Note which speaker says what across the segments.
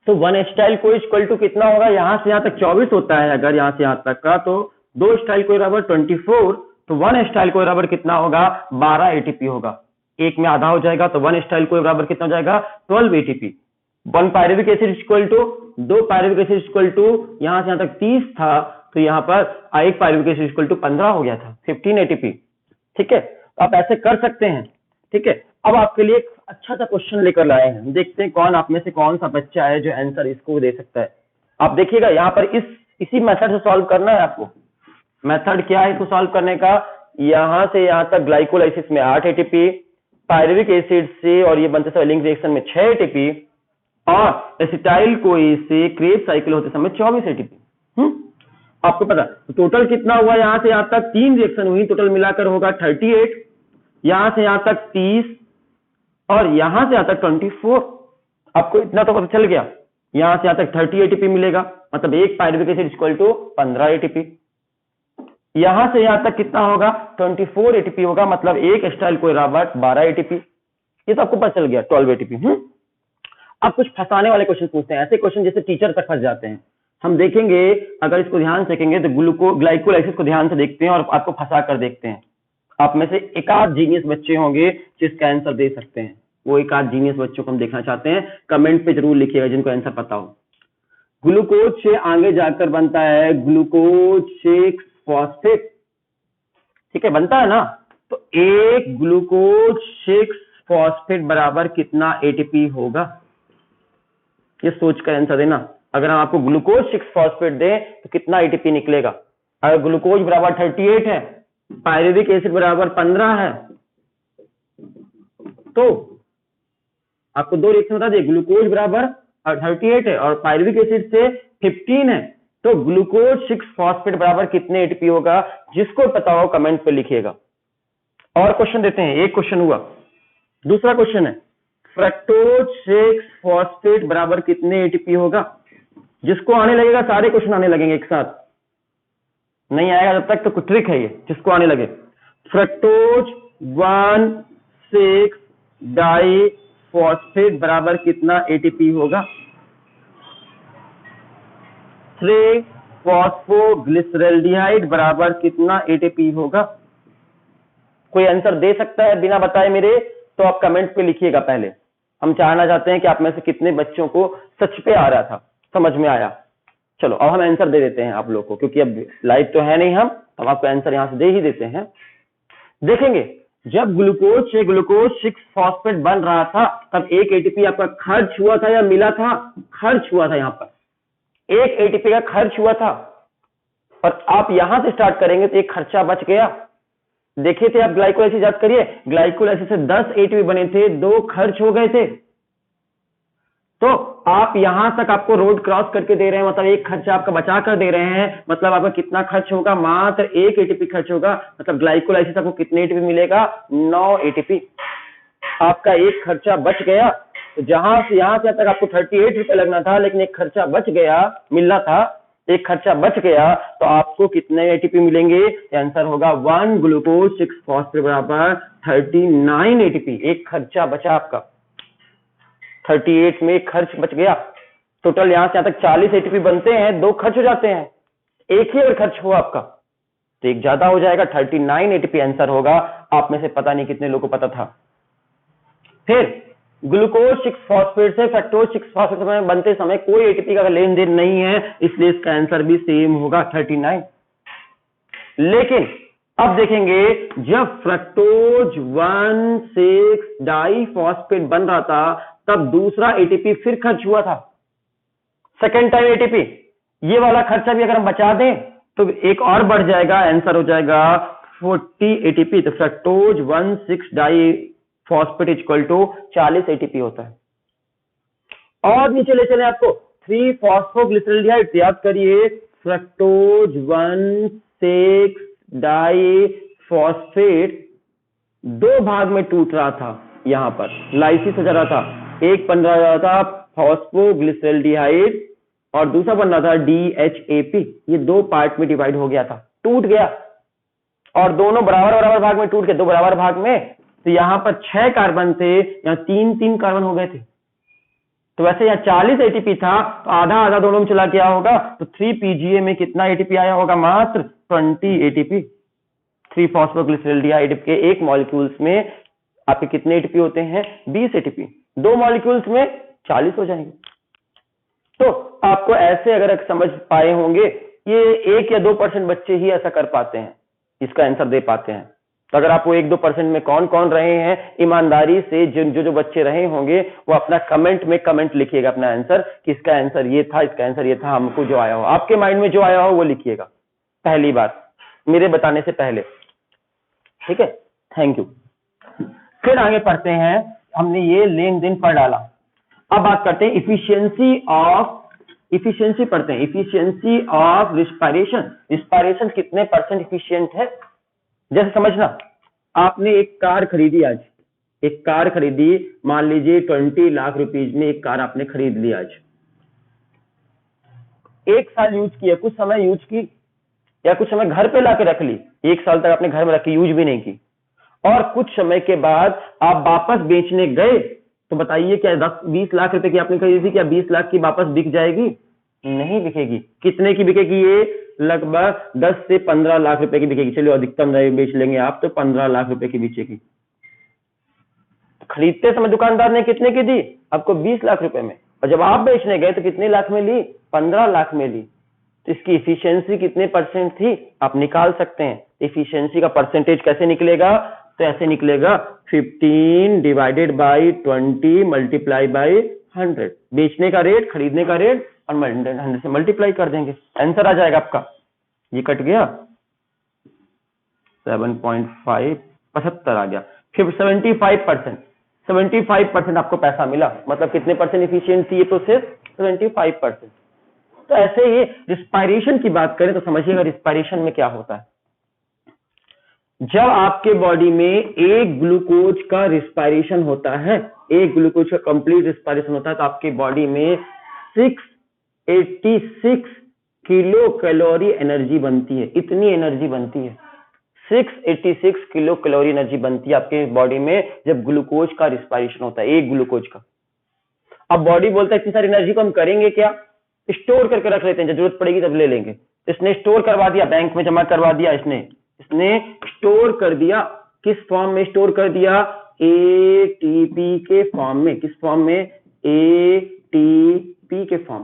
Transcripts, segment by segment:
Speaker 1: तो 1 acetyl co equal to कितना होगा, यहां से यहां तक 24 होता है, अगर यहां से यहां तक का, तो 2 एसिटाइल को बराबर 24, तो 1 एसिटाइल को बराबर कितना होगा, 12 एटीपी होगा। एक में आधा हो जाएगा तो 1 एसिटाइल को बराबर कितना हो जाएगा, 12 ATP. 1 pyruvic acid equal to 2 pyruvic acid equal to यहां से यहां तक 30 था, तो यहां पर 1 पायरुविक एसिड इक्वल टू 15 हो गया था, 15 एटीपी। ठीक है, तो आप ऐसे कर सकते हैं। ठीक है, अब आपके लिए एक अच्छा सा क्वेश्चन लेकर लाए हैं, देखते हैं कौन आप में से कौन सा बच्चा है जो आंसर इसको दे सकता है। आप देखिएगा यहाँ पर इसी मेथड से सॉल्व करना है आपको। मेथड क्या है इसको सॉल्व करने का, यहां से यहां तक ग्लाइकोलाइसिस में 8 एटीपी, पायरुविक एसिड से और ये बनते समय लिंक रिएक्शन में 6 एटीपी, और एसिटाइल कोई से क्रेब साइकिल होते समय 24 एटीपी। आपको पता टोटल कितना हुआ, यहां से यहां तक 3 रिएक्शन हुई, टोटल मिलाकर होगा 38, यहां से यहां तक 30 और यहां से यहां तक 24। आपको इतना तो पता चल गया, यहां से यहां तक 30 एटीपी मिलेगा, मतलब एक pyruvic acid equal to 15 ATP. यहां से यहां तक कितना होगा, 24 एटीपी होगा, मतलब एक एसिटाइल को बराबर 12 एटीपी। ये तो आपको पता चल गया 12 एटीपी। अब कुछ फंसाने वाले क्वेश्चन पूछते हैं, ऐसे क्वेश्चन जैसे टीचर तक फंस जाते हैं। हम देखेंगे, अगर इसको ध्यान से देखेंगे तो ग्लाइकोलाइसिस को ध्यान से देखते हैं और आपको फंसा कर देखते हैं। आप में से एक आध जीनियस बच्चे होंगे जिसका आंसर दे सकते हैं, वो एक आध जीनियस बच्चों को हम देखना चाहते हैं, कमेंट पे जरूर लिखिएगा जिनको आंसर पता हो। ग्लूकोज से आगे जाकर बनता है ग्लूकोज 6 फॉस्फेट। ठीक है, बनता है ना, तो एक ग्लूकोज 6 फॉस्फेट बराबर कितना एटीपी होगा, ये सोचकर आंसर देना। अगर हम आपको ग्लूकोज 6 फॉस्फेट दें तो कितना एटीपी निकलेगा। अगर ग्लूकोज बराबर 38 है, पायरुविक एसिड बराबर 15 है, तो आपको दो रिएक्शन बता दिए, ग्लूकोज बराबर 38 है और पायरुविक एसिड से 15 है, तो ग्लूकोज 6 फॉस्फेट बराबर कितने एटीपी होगा, जिसको पता हो कमेंट पे लिखिएगा। और क्वेश्चन देते हैं, एक क्वेश्चन हुआ, दूसरा क्वेश्चन है फ्रक्टोज 6 फॉस्फेट बराबर कितने एटीपी होगा। जिसको आने लगेगा सारे क्वेश्चन आने लगेंगे एक साथ, नहीं आएगा जब तक तो कुछ ट्रिक है ये, जिसको आने लगे। फ्रक्टोज 1,6 डाई फॉस्फेट बराबर कितना एटीपी होगा। 3 फॉस्फोग्लिसरल्डिहाइड बराबर कितना एटीपी होगा। कोई आंसर दे सकता है बिना बताए मेरे, तो आप कमेंट पे लिखिएगा। पहले हम जानना चाहते हैं कि आप में से कितने बच्चों को सच पे आ रहा था, समझ में आया। चलो अब हम आंसर दे देते हैं आप लोगों को, क्योंकि अब लाइव तो है नहीं, हम आपको आंसर यहां से दे ही देते हैं। देखेंगे, जब ग्लूकोज से ग्लूकोज 6 फॉस्फेट बन रहा था तब एक एटीपी आपका खर्च हुआ था या मिला था, खर्च हुआ था। यहां पर एक एटीपी का खर्च हुआ था, और आप यहां से स्टार्ट करेंगे तो एक खर्चा बच गया। देखे थे आप, ग्लाइकोलाइसिस याद करिए, ग्लाइकोलाइसिस से 10 एटीपी बने थे, 2 खर्च हो गए थे। तो आप यहां तक आपको रोड क्रॉस करके दे रहे हैं, मतलब एक खर्चा आपका बचा कर दे रहे हैं, मतलब आपका कितना खर्च होगा, मात्र 1 एटीपी खर्च होगा। मतलब ग्लाइकोलाइसिस आपको कितने एटीपी मिलेगा, 9 एटीपी। आपका एक खर्चा बच गया, तो जहां से यहां से तक आपको 38 रुपए लगना था, लेकिन एक खर्चा बच गया, मिलना था, एक खर्चा बच गया, तो आपको कितने एटीपी मिलेंगे। आंसर होगा 1 ग्लूकोज 6 फॉस्फेट बराबर 39 एटीपी। एक खर्चा बचा आपका, 38 में एक खर्च बच गया। टोटल यहां से यहां तक 40 एटीपी बनते हैं, 2 खर्च हो जाते हैं, एक ही अगर खर्च हो आपका तो एक ज्यादा हो जाएगा, 39 एटीपी आंसर होगा। आप में से पता नहीं कितने लोगों को पता था। फिर ग्लूकोज 6 फॉस्फेट से फ्रक्टोज 6 फॉस्फेट में बनते समय कोई एटीपी का लेन देन नहीं है, इसलिए इसका आंसर भी सेम होगा 39। लेकिन अब देखेंगे, जब फ्रक्टोज 1,6 डाई फॉस्फेट बन रहा था तब दूसरा एटीपी फिर खर्च हुआ था, सेकेंड टाइम एटीपी। ये वाला खर्चा भी अगर हम बचा दें तो एक और बढ़ जाएगा, आंसर हो जाएगा 40 एटीपी। तो fructose 1,6 di phosphate equal to 40 ATP होता है। और नीचे ले चले आपको 3 फॉस्फोग्लिसरल्डिहाइड, याद करिए फ्रक्टोज 1,6 डाई फॉस्फेट 2 भाग में टूट रहा था, यहां पर लाइसिस हो जा रहा था। एक बन रहा था फॉस्फोग्लिसरल्डिहाइड और दूसरा बन रहा था DHAP। ये 2 पार्ट में डिवाइड हो गया था, टूट गया, और दोनों बराबर बराबर भाग में टूट के 2 बराबर भाग में, तो यहां पर 6 कार्बन थे, यहां 3 कार्बन हो गए थे। तो वैसे यहाँ 40 एटीपी था, तो आधा आधा दोनों में चला गया होगा, तो 3 पीजीए में कितना एटीपी आया होगा? मात्र 20 एटीपी। 3 फॉस्फोग्लिसरॉल्डिहाइड के एक मॉलिक्यूल्स में आपके कितने एटीपी होते हैं? 20 एटीपी। 2 मॉलिक्यूल्स में 40 हो जाएंगे। तो आपको ऐसे अगर समझ पाए होंगे, ये 1 या 2% बच्चे ही ऐसा कर पाते हैं, इसका आंसर दे पाते हैं। तो अगर आपको 1-2% में कौन कौन रहे हैं, ईमानदारी से जो बच्चे रहे होंगे वो अपना कमेंट में कमेंट लिखिएगा अपना आंसर कि इसका आंसर ये था, इसका आंसर ये था, हमको जो आया हो, आपके माइंड में जो आया हो वो लिखिएगा पहली बात, मेरे बताने से पहले। ठीक है, थैंक यू। फिर आगे पढ़ते हैं, हमने ये लेन देन पढ़ डाला। अब बात करते हैं इफिशियंसी पढ़ते हैं, इफिशियंसी ऑफ रिस्पायरेशन। रिस्पायरेशन कितने % इफिशियंट है? जैसे समझना, आपने एक कार खरीदी आज, एक कार खरीदी, मान लीजिए 20 लाख रुपीज में एक कार आपने खरीद ली आज। 1 साल यूज किया, कुछ समय यूज की, या कुछ समय घर पे लाके रख ली, 1 साल तक आपने घर में रखी, यूज भी नहीं की, और कुछ समय के बाद आप वापस बेचने गए, तो बताइए क्या 10-20 लाख रुपए की आपने खरीदी थी, क्या 20 लाख की वापस बिक जाएगी? नहीं बिकेगी। कितने की बिकेगी? ये लगभग 10 से 15 लाख रुपए की बिकेगी। चलिए अधिकतम बेच लेंगे आप, तो 15 लाख रुपए की बिकेगी। खरीदते समय दुकानदार ने कितने की दी? आपको 20 लाख रुपए में, और जब आप बेचने गए तो कितने लाख में ली? 15 लाख में ली। तो इसकी इफिशियंसी कितने % थी? आप निकाल सकते हैं। इफिशियंसी का परसेंटेज कैसे निकलेगा? तो ऐसे निकलेगा 15 डिवाइडेड बाई 20 मल्टीप्लाई बाई 100। बेचने का रेट, खरीदने का रेट, और 100 से मल्टीप्लाई कर देंगे, आंसर आ जाएगा आपका। ये कट गया, 7.5, 75 आ गया। फिर 75% आपको पैसा मिला, मतलब कितने % इफिशियंसी है? प्रोसेस 75%। तो ऐसे ही रिस्पायरेशन की बात करें तो समझिएगा रिस्पायरेशन में क्या होता है। जब आपके बॉडी में एक ग्लूकोज का रिस्पायरेशन होता है, एक ग्लूकोज का कंप्लीट रिस्पायरेशन होता है, तो आपके बॉडी में 686 किलो कैलोरी एनर्जी बनती है। इतनी एनर्जी बनती है, 686 किलो कैलोरी एनर्जी बनती है आपके बॉडी में जब ग्लूकोज का रिस्पायरेशन होता है, एक ग्लूकोज का। अब बॉडी बोलता है इतनी सारी एनर्जी को हम करेंगे क्या? स्टोर करके रख लेते हैं, जब जरूरत पड़ेगी तब ले लेंगे। इसने स्टोर करवा दिया, बैंक में जमा करवा दिया, इसने स्टोर कर दिया। किस फॉर्म में स्टोर कर दिया? एटीपी के फॉर्म में। किस फॉर्म में? एटीपी के फॉर्म।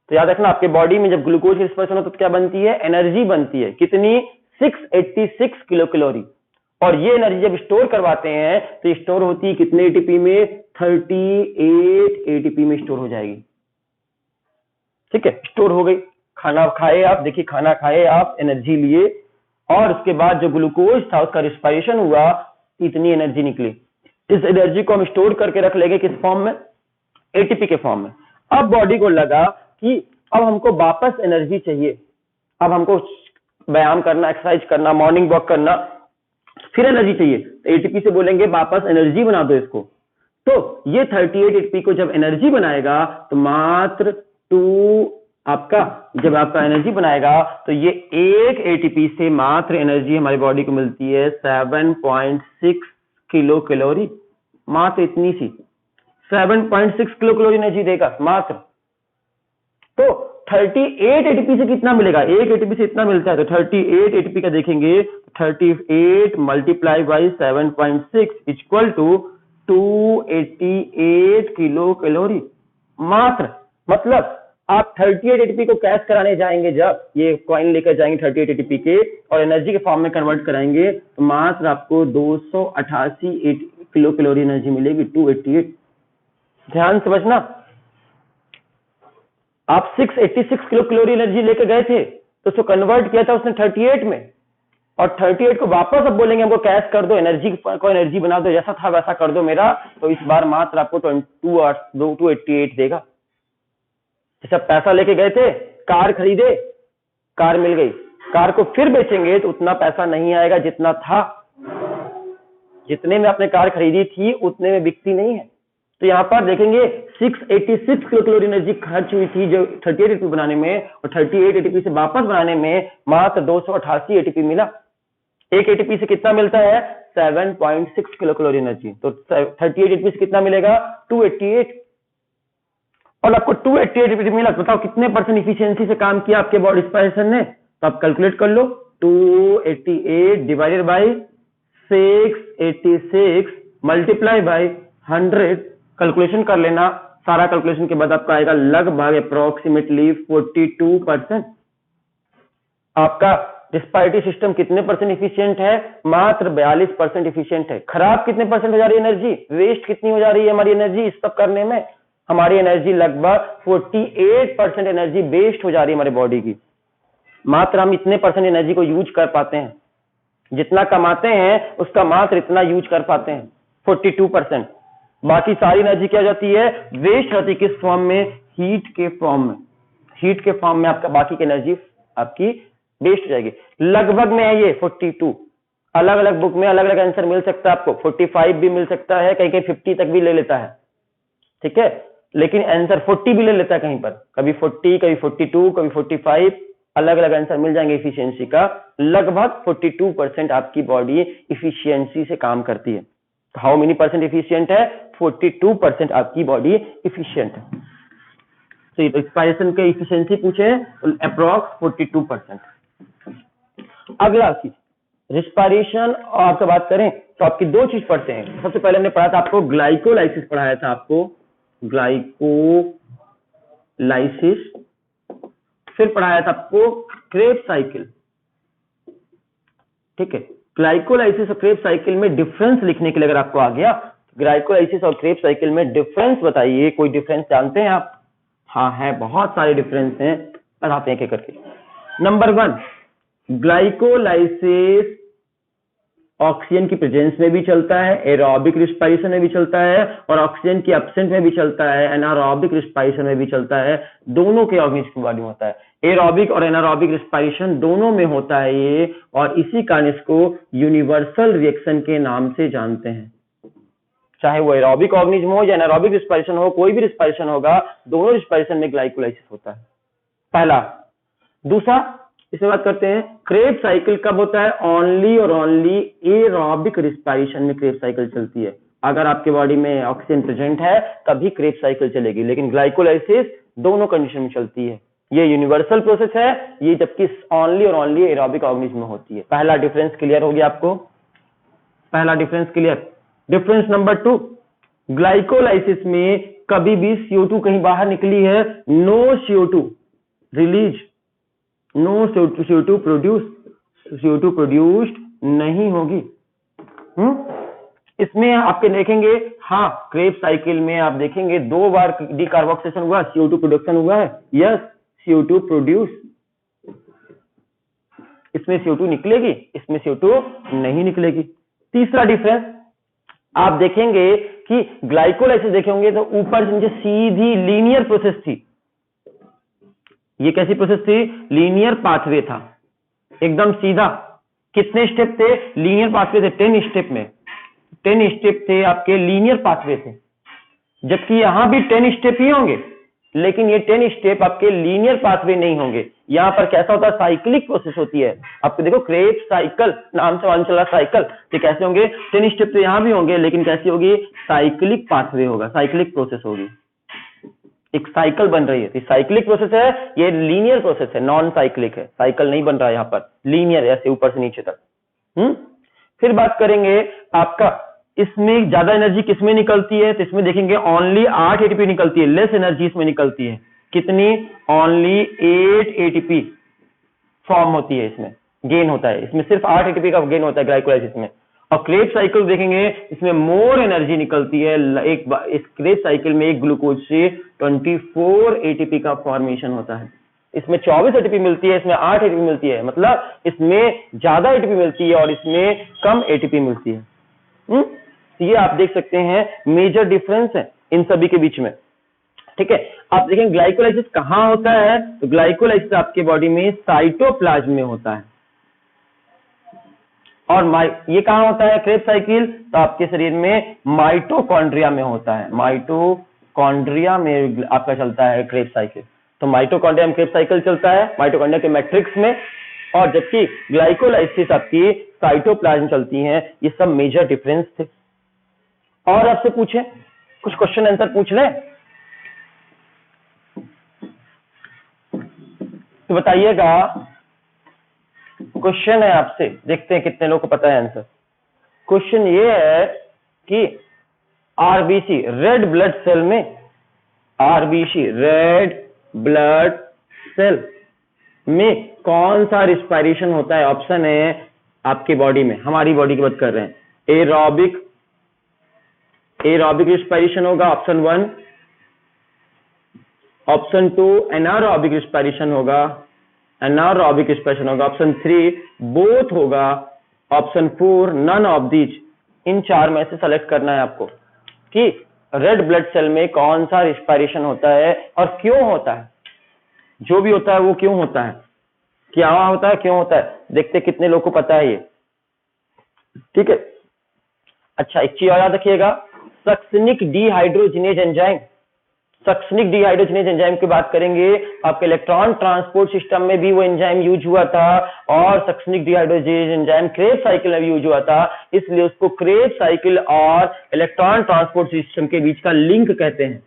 Speaker 1: तो याद रखना, आपके बॉडी में जब ग्लूकोज की रिस्पायरेशन होता है तो क्या बनती है? एनर्जी बनती है। कितनी? 686 किलो कैलोरी। और ये एनर्जी जब स्टोर करवाते हैं तो स्टोर होती है कितने एटीपी में? 38 एटीपी में स्टोर हो जाएगी। ठीक है, स्टोर हो गई। खाना खाए आप, देखिए खाना खाए आप, एनर्जी लिए, और उसके बाद जो ग्लूकोज था उसका रिस्पायरेशन हुआ, इतनी एनर्जी निकली। इस एनर्जी को हम स्टोर करके रख लेंगे किस फॉर्म में? एटीपी के फॉर्म में। अब बॉडी को लगा कि अब हमको वापस एनर्जी चाहिए, अब हमको व्यायाम करना, एक्सरसाइज करना, मॉर्निंग वॉक करना, फिर एनर्जी चाहिए। तो एटीपी से बोलेंगे वापस एनर्जी बना दो इसको। तो ये 38 एटीपी को जब एनर्जी बनाएगा तो मात्र 2 आपका, जब आपका एनर्जी बनाएगा तो ये एक एटीपी से मात्र एनर्जी हमारी बॉडी को मिलती है 7.6 किलो कैलोरी। मात्र इतनी सी 7.6 किलो कैलोरी एनर्जी देगा मात्र। तो 38 एटीपी से कितना मिलेगा? एक एटीपी से इतना मिलता है, तो 38 एटीपी का देखेंगे, 38 multiply by 7.6 equal to 288 kilo calorie मात्र। मतलब आप 38 एटीपी को कैश कराने जाएंगे, जब ये कॉइन लेकर जाएंगे 38 एटीपी के और एनर्जी के फॉर्म में कन्वर्ट कराएंगे, तो मात्र आपको 288 किलो कैलोरी एनर्जी मिलेगी, 288। ध्यान समझना, आप 686 किलो कैलोरी एनर्जी लेकर गए थे तो उसको कन्वर्ट किया था उसने 38 में, और 38 को वापस अब बोलेंगे हमको कैश कर दो, एनर्जी को एनर्जी बना दो, जैसा था वैसा कर दो मेरा, तो इस बार मात्र आपको 288 देगा। जैसे पैसा लेके गए थे, कार खरीदे, कार मिल गई, कार को फिर बेचेंगे तो उतना पैसा नहीं आएगा जितना था, जितने में आपने कार खरीदी थी उतने में बिकती नहीं है। तो यहाँ पर देखेंगे 686 किलो कैलोरी एनर्जी खर्च हुई थी जो 38 एटीपी बनाने में, और 38 एटीपी से वापस बनाने में मात्र 288 एटीपी मिला। एक एटीपी से कितना मिलता है? 7.6 किलो कैलोरी एनर्जी। तो 38 एटीपी से कितना मिलेगा? 288। और आपको 280 एटीपी मिला, बताओ कितने परसेंट इफिशियंसी से काम किया आपके बॉडी रिस्पायरेशन ने? तो आप कैलकुलेट कर लो, 288 divided by 686 multiply by 100, calculation कर लेना। सारा कैलकुलेशन के बाद आपका आएगा लगभग अप्रोक्सीमेटली 42%। आपका रिस्पायरेटरी सिस्टम कितने परसेंट इफिशियंट है? मात्र 42% इफिशियंट है। खराब कितने परसेंट हो जा रही है एनर्जी? वेस्ट कितनी हो जा रही है हमारी एनर्जी इस सब करने में? हमारी एनर्जी लगभग 48% एनर्जी वेस्ट हो जा रही है हमारी बॉडी की। मात्र हम इतने परसेंट एनर्जी को यूज कर पाते हैं, जितना कमाते हैं उसका मात्र इतना यूज कर पाते हैं, 42%। बाकी सारी एनर्जी क्या हो जाती है? वेस्ट होती है। किस फॉर्म में? हीट के फॉर्म में। हीट के फॉर्म में आपका बाकी की एनर्जी आपकी वेस्ट हो जाएगी। लगभग में है ये 42। अलग अलग बुक में अलग अलग आंसर मिल सकता है आपको, 45 भी मिल सकता है, कहीं कहीं 50 तक भी ले लेता है, ठीक है, लेकिन आंसर 40 भी ले लेता है कहीं पर, कभी 40, कभी 42, कभी 45, अलग अलग आंसर मिल जाएंगे इफिशियंसी का। लगभग 42% आपकी बॉडी इफिशियंसी से काम करती है। हाउ मेनी परसेंट इफिशियंट है? 42% आपकी बॉडी इफिशियंट है। तो रिस्पायरेशन के इफिशियंसी पूछे, अप्रोक्स 42%। अगला चीज रिस्पायरेशन, और आपसे बात करें तो आपकी दो चीज पढ़ते हैं। सबसे पहले हमने पढ़ा था आपको ग्लाइकोलाइसिस, पढ़ाया था आपको ग्लाइकोलाइसिस, फिर पढ़ाया था आपको क्रेब्स साइकिल, ठीक है। ग्लाइकोलाइसिस और क्रेब्स साइकिल में डिफरेंस लिखने के लिए अगर आपको आ गया, ग्लाइकोलाइसिस और क्रेब्स साइकिल में डिफरेंस बताइए। कोई डिफरेंस जानते हैं आप? हाँ है, बहुत सारे डिफरेंस हैं, बताते हैं एक करके। नंबर 1, ग्लाइकोलाइसिस ऑक्सीजन की प्रेजेंस में भी चलता है, एरोबिक रिस्पायरेशन में भी चलता है, और ऑक्सीजन की एब्सेंट में भी चलता है, एनारोबिक रिस्पायरेशन में भी चलता है। दोनों के ऑर्गेनिज्म की बॉडी में होता है, एरोबिक और एनारोबिक रिस्पायरेशन दोनों में होता है ये, और इसी कारण इसको यूनिवर्सल रिएक्शन के नाम से जानते हैं। चाहे वो एरोबिक ऑर्गेनिज्म हो या एनारोबिक रिस्पायरेशन हो, कोई भी रिस्पायरेशन होगा, दोनों रिस्पायरेशन में ग्लाइकोलाइसिस होता है, पहला। दूसरा, इसमें बात करते हैं क्रेब्स साइकिल कब होता है? ओनली और ओनली एरोबिक रिस्पायरेशन में क्रेब्स साइकिल चलती है। अगर आपके बॉडी में ऑक्सीजन प्रेजेंट है तभी क्रेब्स साइकिल चलेगी, लेकिन ग्लाइकोलाइसिस दोनों कंडीशन में चलती है। ये यूनिवर्सल प्रोसेस है ये, जबकि ओनली और ओनली एरोबिक ऑर्गेनिज्म में होती है। पहला डिफरेंस क्लियर हो गया आपको? पहला difference clear. Difference number 2, glycolysis में कभी भी CO2 कहीं बाहर निकली है, no CO2 release, no CO2 produced नहीं होगी। इसमें आपके देखेंगे, हाँ क्रेब्स साइकिल में आप देखेंगे 2 बार डीकार्बोक्सिलेशन हुआ, CO2 प्रोडक्शन हुआ है, यस CO2 प्रोड्यूस। इसमें CO2 निकलेगी, इसमें CO2 नहीं निकलेगी। तीसरा डिफरेंस आप देखेंगे कि ग्लाइकोलाइसिस देखेंगे तो ऊपर से नीचे सीधी लीनियर प्रोसेस थी। ये कैसी प्रोसेस थी? लीनियर पाथवे था, एकदम सीधा। कितने स्टेप थे? लीनियर पाथवे थे 10 स्टेप में, 10 स्टेप थे आपके, लीनियर पाथवे थे। जबकि यहां भी 10 स्टेप ही होंगे, लेकिन ये 10 स्टेप आपके लीनियर पाथवे नहीं होंगे। यहां पर कैसा होता है? साइक्लिक प्रोसेस होती है। आपको देखो क्रेब्स साइकिल नाम से मालूम चला साइकिल, तो कैसे होंगे? 10 स्टेप तो यहां भी होंगे, लेकिन कैसी होगी? साइक्लिक पाथवे होगा, साइक्लिक प्रोसेस होगी, एक साइकिल बन रही है। तो साइक्लिक प्रोसेस है, ये लीनियर प्रोसेस है, नॉन साइक्लिक है, साइकिल नहीं बन रहा है यहाँ पर, लीनियर ऐसे ऊपर से नीचे तक। फिर बात करेंगे आपका इसमें ज्यादा एनर्जी किसमें निकलती है? तो इसमें देखेंगे ओनली 8 एटीपी निकलती है, लेस एनर्जी इसमें निकलती है। कितनी? ओनली 8 एटीपी फॉर्म होती है, इसमें गेन होता है, इसमें सिर्फ 8 एटीपी का गेन होता है ग्लाइकोलाइसिस में। और क्रेब्स साइकिल देखेंगे इसमें मोर एनर्जी निकलती है। इस क्रेब्स साइकिल में एक ग्लूकोज से 24 एटीपी का फॉर्मेशन होता है। इसमें 24 एटीपी मिलती है, इसमें 8 एटीपी मिलती है, मतलब इसमें ज्यादा एटीपी मिलती है और इसमें कम एटीपी मिलती है। ये आप देख सकते हैं मेजर डिफरेंस है इन सभी के बीच में, ठीक है। आप देखें ग्लाइकोलाइसिस कहां होता है? तो ग्लाइकोलाइसिस आपके बॉडी में साइटोप्लाज्म में होता है। और ये कहां होता है क्रेब्स साइकिल? तो आपके शरीर में माइटोकॉन्ड्रिया में होता है, माइटोकॉन्ड्रिया में आपका चलता है क्रेब्स साइकिल। तो माइटोकॉन्ड्रिया में क्रेब्स साइकिल चलता है, माइटोकॉन्ड्रिया के मैट्रिक्स में, और जबकि ग्लाइकोलाइसिस आपकी साइटोप्लाज्म चलती है। ये सब मेजर डिफरेंस थे। और आपसे पूछे कुछ क्वेश्चन आंसर पूछ ले। तो बताइएगा, क्वेश्चन है आपसे, देखते हैं कितने लोगों को पता है आंसर। क्वेश्चन ये है कि आरबीसी रेड ब्लड सेल में, आरबीसी रेड ब्लड सेल में कौन सा रिस्पायरेशन होता है? ऑप्शन है आपकी बॉडी में, हमारी बॉडी की बात कर रहे हैं, एरोबिक रिस्पायरेशन होगा ऑप्शन 1, ऑप्शन 2 एनारोबिक रिस्पायरेशन होगा, एनारोबिक रिस्पायरेशन होगा, ऑप्शन 3 बोथ होगा, ऑप्शन 4 नन ऑफ दीज। इन चार में से सेलेक्ट करना है आपको कि रेड ब्लड सेल में कौन सा रिस्पायरेशन होता है और क्यों होता है। जो भी होता है वो क्यों होता है, क्या होता है, क्यों होता है, देखते कितने लोगों को पता है ये। ठीक है, अच्छा एक चीज और याद रखिएगा, succinic dehydrogenase enzyme, succinic dehydrogenase enzyme की बात करेंगे, आपके इलेक्ट्रॉन ट्रांसपोर्ट सिस्टम में भी वो एंजाइम यूज हुआ था और succinic dehydrogenase enzyme Krebs cycle में भी यूज हुआ था, इसलिए उसको क्रेब साइकिल और इलेक्ट्रॉन ट्रांसपोर्ट सिस्टम के बीच का लिंक कहते हैं।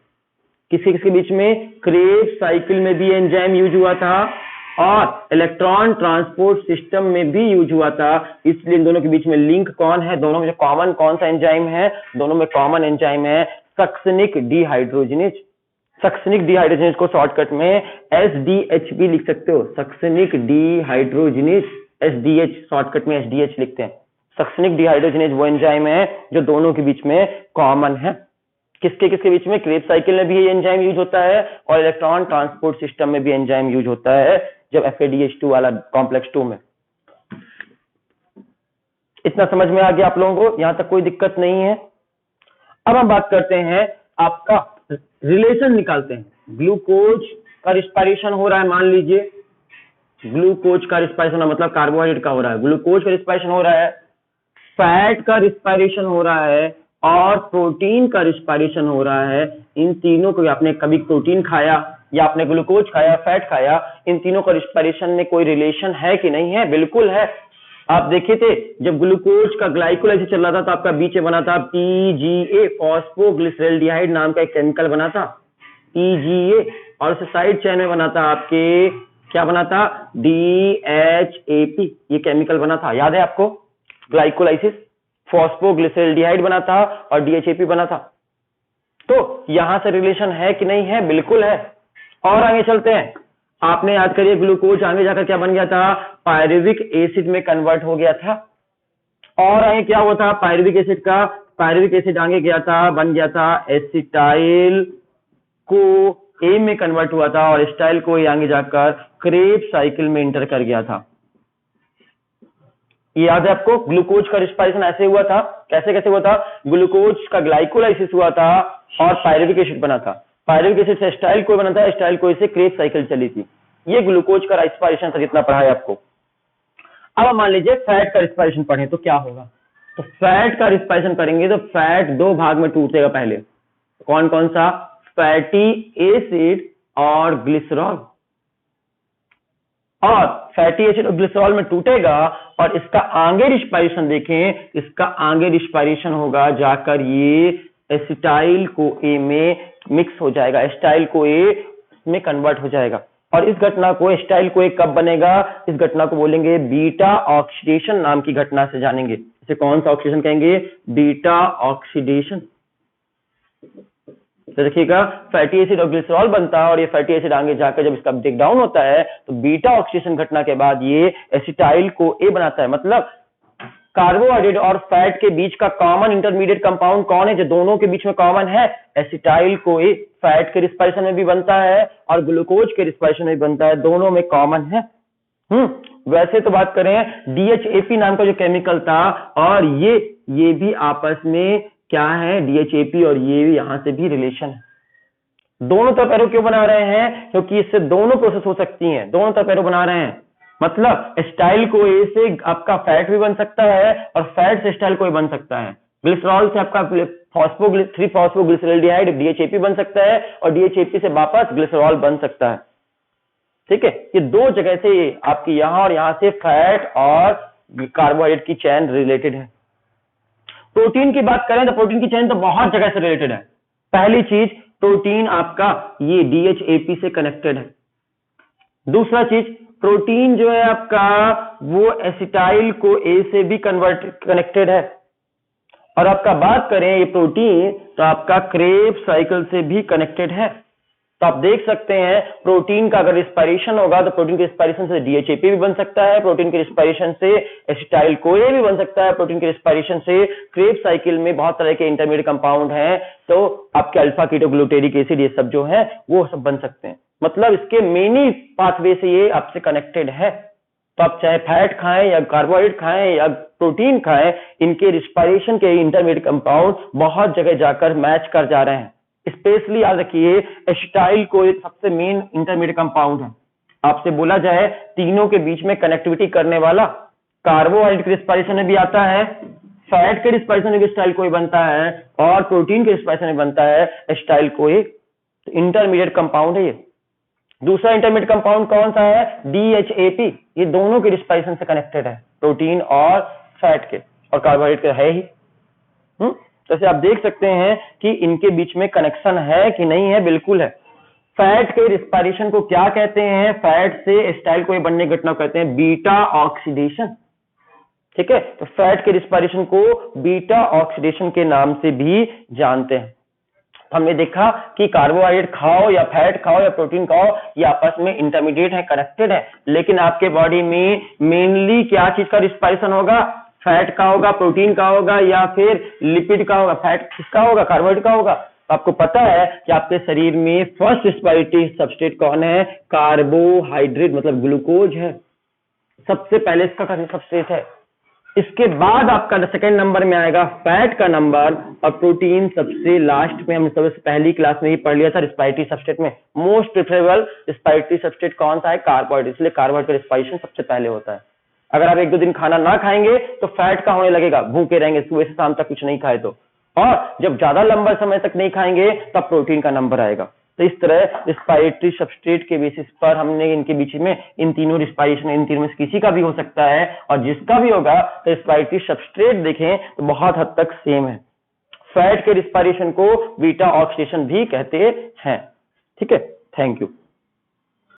Speaker 1: किसके बीच में? क्रेब साइकिल में भी एंजाइम यूज हुआ था और इलेक्ट्रॉन ट्रांसपोर्ट सिस्टम में भी यूज हुआ था, इसलिए इन दोनों के बीच में लिंक कौन है, दोनों में कॉमन कौन सा एंजाइम है? दोनों में कॉमन एंजाइम है सक्सिनिक डिहाइड्रोजिनेज। सक्सिनिक डिहाइड्रोजिनेज को शॉर्टकट में एसडीएच भी लिख सकते हो, सक्सिनिक डिहाइड्रोजिनेज, एसडीएच शॉर्टकट में एसडीएच लिखते हैं। सक्सिनिक डिहाइड्रोजिनेज वो एंजाइम है जो दोनों के बीच में कॉमन है। किसके किसके बीच में? क्रेब साइकिल में भी ये एंजाइम यूज होता है और इलेक्ट्रॉन ट्रांसपोर्ट सिस्टम में भी एंजाइम यूज होता है, जब FADH2 वाला कॉम्प्लेक्स 2 में। इतना समझ में आ गया आप लोगों को? यहां तक कोई दिक्कत नहीं है। अब हम बात करते हैं, आपका रिलेशन निकालते हैं। ग्लूकोज का रिस्पायरेशन हो रहा है, मान लीजिए ग्लूकोज का रिस्पायरेशन मतलब कार्बोहाइड्रेट का हो रहा है, ग्लूकोज का रिस्पायरेशन हो रहा है, फैट का रिस्पायरेशन हो रहा है और प्रोटीन का रिस्पायरेशन हो रहा है। इन तीनों को, आपने कभी प्रोटीन खाया या आपने ग्लूकोज खाया, फैट खाया, इन तीनों का रिस्पायरेशन में कोई रिलेशन है कि नहीं है? बिल्कुल है। आप देखे थे जब ग्लूकोज का ग्लाइकोलाइसिस चल रहा था तो आपका बीच में बना था PGA, फॉस्फोग्लिसरॉल्डिहाइड नाम का एक केमिकल बना था, PGA, और उसे साइड चेन में बना था आपके, क्या बना था? DHAP, ये केमिकल बना था, याद है आपको? ग्लाइकोलाइसिस, फॉस्फोग्लिसरॉल्डिहाइड बना था और DHAP बना था। तो यहां से रिलेशन है कि नहीं है? बिल्कुल है। और आगे चलते हैं, आपने याद करिए ग्लूकोज आगे जाकर क्या बन गया था? पायरुविक एसिड में कन्वर्ट हो गया था। और आगे क्या हुआ था? पायरुविक एसिड का, पायरुविक एसिड आगे गया था, बन गया था एसिटाइल को ए में कन्वर्ट हुआ था और एसिटाइल को आगे जाकर क्रेब साइकिल में इंटर कर गया था। ये याद है आपको? ग्लूकोज का रिस्पायरेशन ऐसे हुआ था, कैसे कैसे हुआ था? ग्लूकोज का ग्लाइकोलाइसिस हुआ था और पायरुविक एसिड बना था, पायरुविक एसिड से एसिटाइल को बना था, एसिटाइल को से क्रेब साइकिल चली थी। ये ग्लूकोज का रिस्पायरेशन था जितना पढ़ा है आपको। अब मान लीजिए फैट का रिस्पायरेशन पढ़े तो क्या होगा? तो फैट का रिस्पायरेशन करेंगे तो फैट दो भाग में टूटेगा। पहले कौन कौन सा? फैटी एसिड और ग्लिसरॉल। और फैटी एसिड और ग्लिसरॉल में टूटेगा और इसका आगे रिस्पायरेशन देखें, इसका आगे रिस्पायरेशन होगा जाकर ये एसिटाइल को ए में मिक्स हो जाएगा, एसिटाइल को ए में कन्वर्ट हो जाएगा। और इस घटना को, एसिटाइल को ए कब बनेगा? इस घटना को बोलेंगे बीटा ऑक्सीडेशन नाम की घटना से जानेंगे। इसे कौन सा ऑक्सीडेशन कहेंगे? Beta oxidation. तो देखिएगा, फैटी एसिड और ग्लिसरॉल बनता है और ये फैटी एसिड आगे जाकर जब इसका ब्रेक डाउन होता है तो बीटा ऑक्सीडेशन घटना के बाद ये एसिटाइल को ए बनाता है। मतलब कार्बोहाइड्रेट और फैट के बीच का कॉमन इंटरमीडिएट कंपाउंड कौन है जो दोनों के बीच में कॉमन है? एसिटाइल को ए। फैट के रिस्पायरेशन में भी बनता है और ग्लूकोज के रिस्पायरेशन में भी बनता है, दोनों में कॉमन है। वैसे तो बात करें DHAP नाम का जो केमिकल था और ये भी आपस में क्या है? DHAP और ये भी यहां से भी रिलेशन है। दोनों तरफ एरो क्यों बना रहे हैं? क्योंकि इससे दोनों प्रोसेस हो सकती हैं, दोनों तरफ एरो बना रहे हैं। मतलब एसिटाइल को ए से आपका फैट भी बन सकता है और फैट से एसिटाइल को ए बन सकता है। ग्लिसरॉल से आपका 3-फॉस्फोग्लिसरॉल्डिहाइड DHAP बन सकता है और DHAP से वापस ग्लिसरॉल बन सकता है। ठीक है, ये दो जगह से आपकी यहां और यहां से फैट और कार्बोहाइड्रेट की चेन रिलेटेड है। प्रोटीन की बात करें तो प्रोटीन की चेन तो बहुत जगह से रिलेटेड है। पहली चीज, प्रोटीन आपका ये DHAP से कनेक्टेड है, दूसरा चीज, प्रोटीन जो है आपका वो एसिटाइल को ए से भी कनेक्टेड है, और आपका बात करें ये प्रोटीन तो आपका क्रेब्स साइकिल से भी कनेक्टेड है। तो आप देख सकते हैं प्रोटीन का अगर रिस्पायरेशन होगा तो प्रोटीन के रिस्पायरेशन से डीएचएपी भी बन सकता है, प्रोटीन के रिस्पायरेशन से एसिटाइल कोए भी बन सकता है, प्रोटीन के रिस्पायरेशन से क्रेब्स साइकिल में बहुत तरह के इंटरमीडिएट कंपाउंड हैं, तो आपके अल्फा कीटोग्लूटेरिक एसिड ये सब जो है वो सब बन सकते हैं। मतलब इसके मेनी पाथवे से ये आपसे कनेक्टेड है। तो आप चाहे फैट खाएं या कार्बोहाइड्रेट खाएं या प्रोटीन खाएं, इनके रिस्पायरेशन के इंटरमीडिएट कंपाउंड बहुत जगह जाकर मैच कर जा रहे हैं। स्पेशली याद रखिए एसिटाइल कोई सबसे मेन इंटरमीडिएट कंपाउंड है। आपसे बोला जाए तीनों के बीच में कनेक्टिविटी करने वाला, कार्बोहाइड्रेट के रिस्पायरेशन में भी आता है, फैट के रिस्पायरेशन में भी एसिटाइल कोई बनता है, और प्रोटीन के रिस्पायरेशन में बनता है एसिटाइल कोई। तो इंटरमीडिएट कंपाउंड है ये। दूसरा इंटरमीडिएट कंपाउंड कौन सा है? डीएचएपी। ये दोनों के रिस्पायरेशन से कनेक्टेड है, प्रोटीन और फैट के और कार्बोहाइड्रेट के है ही। जैसे आप देख सकते हैं कि इनके बीच में कनेक्शन है कि नहीं है, बिल्कुल है। फैट के रिस्पायरेशन को क्या कहते हैं? फैट से एसिटाइल कोई बनने की घटना को कहते हैं बीटा ऑक्सीडेशन। ठीक है, तो फैट के रिस्पायरेशन को बीटा ऑक्सीडेशन के नाम से भी जानते हैं। हमने देखा कि कार्बोहाइड्रेट खाओ या फैट खाओ या प्रोटीन खाओ, ये आपस में इंटरमीडिएट है, कनेक्टेड है, लेकिन आपके बॉडी में मेनली क्या चीज का रिस्पायरेशन होगा? फैट का होगा, प्रोटीन का होगा, या फिर लिपिड का होगा? फैट किसका होगा? कार्बोहाइड्रेट का होगा। आपको पता है कि आपके शरीर में फर्स्ट रेस्पिरेटरी सबस्ट्रेट कौन है? कार्बोहाइड्रेट, मतलब ग्लूकोज है, सबसे पहले इसका सबस्ट्रेट है। इसके बाद आपका सेकंड नंबर में आएगा फैट का नंबर, और प्रोटीन सबसे लास्ट में। हमने सबसे पहली क्लास में ही पढ़ लिया था रेस्पिरेटरी सबस्ट्रेट में मोस्ट प्रेफरेबल रेस्पिरेटरी सबस्ट्रेट कौन सा है? कार्बोहाइड्रेट। इसलिए कार्बोहाइड्रेट का रेस्पिरेशन सबसे पहले होता है। अगर आप 1-2 दिन खाना ना खाएंगे तो फैट का होने लगेगा, भूखे रहेंगे सुबह से शाम तक कुछ नहीं खाए तो, और जब ज्यादा लंबा समय तक नहीं खाएंगे तब प्रोटीन का नंबर आएगा। तो इस तरह रेस्पिरेटरी सबस्ट्रेट के बेसिस पर हमने इनके बीच में इन तीनों रेस्पिरेशन, इन तीनों में से किसी का भी हो सकता है, और जिसका भी होगा तो रेस्पिरेटरी सबस्ट्रेट देखें तो बहुत हद तक सेम है। फैट के रेस्पिरेशन को बीटा ऑक्सीडेशन भी कहते हैं। ठीक है, थैंक यू।